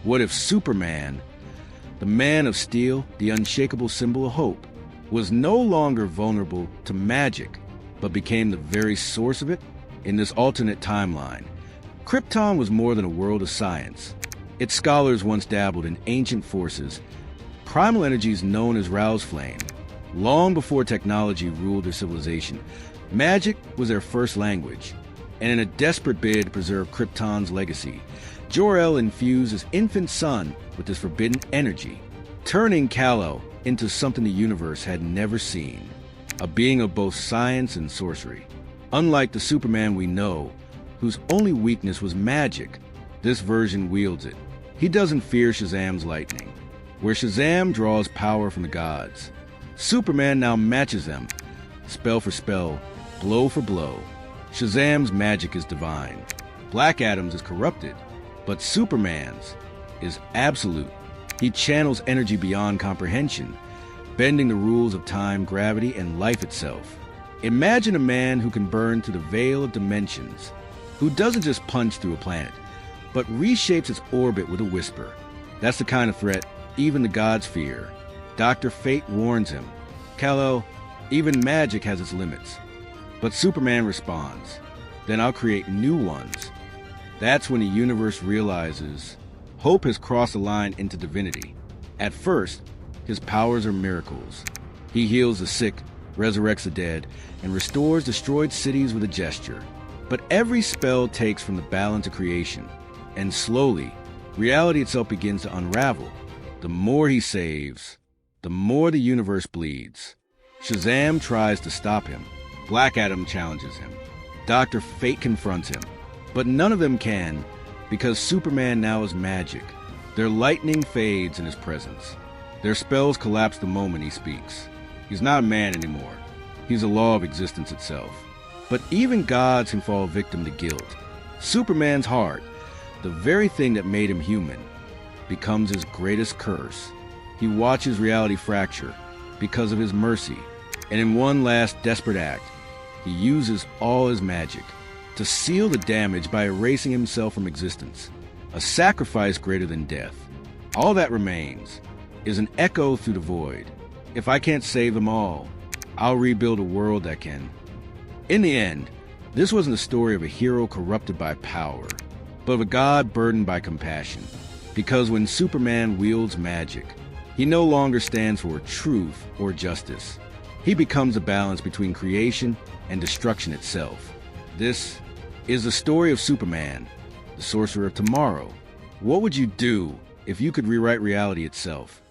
What if Superman, the man of steel, the unshakable symbol of hope, was no longer vulnerable to magic, but became the very source of it? In this alternate timeline, Krypton was more than a world of science. Its scholars once dabbled in ancient forces, primal energies known as Rao's flame. Long before technology ruled their civilization, magic was their first language. And in a desperate bid to preserve Krypton's legacy, Jor-El infused his infant son with this forbidden energy, turning Kal-El into something the universe had never seen, a being of both science and sorcery. Unlike the Superman we know, whose only weakness was magic, this version wields it. He doesn't fear Shazam's lightning. Where Shazam draws power from the gods, Superman now matches them, spell for spell, blow for blow. Shazam's magic is divine. Black Adam's is corrupted, but Superman's is absolute. He channels energy beyond comprehension, bending the rules of time, gravity, and life itself. Imagine a man who can burn through the veil of dimensions, who doesn't just punch through a planet, but reshapes its orbit with a whisper. That's the kind of threat even the gods fear. Dr. Fate warns him, Kal-El, even magic has its limits. But Superman responds, then I'll create new ones. That's when the universe realizes hope has crossed the line into divinity. At first, his powers are miracles. He heals the sick, resurrects the dead, and restores destroyed cities with a gesture. But every spell takes from the balance of creation, and slowly, reality itself begins to unravel. The more he saves, the more the universe bleeds. Shazam tries to stop him. Black Adam challenges him. Dr. Fate confronts him. But none of them can, because Superman now is magic. Their lightning fades in his presence. Their spells collapse the moment he speaks. He's not a man anymore. He's a law of existence itself. But even gods can fall victim to guilt. Superman's heart, the very thing that made him human, becomes his greatest curse. He watches reality fracture because of his mercy, and in one last desperate act, he uses all his magic to seal the damage by erasing himself from existence, a sacrifice greater than death. All that remains is an echo through the void. If I can't save them all, I'll rebuild a world that can. In the end, this wasn't a story of a hero corrupted by power, but of a god burdened by compassion. Because when Superman wields magic, he no longer stands for truth or justice. He becomes a balance between creation and destruction itself. This is the story of Superman, the Sorcerer of Tomorrow. What would you do if you could rewrite reality itself?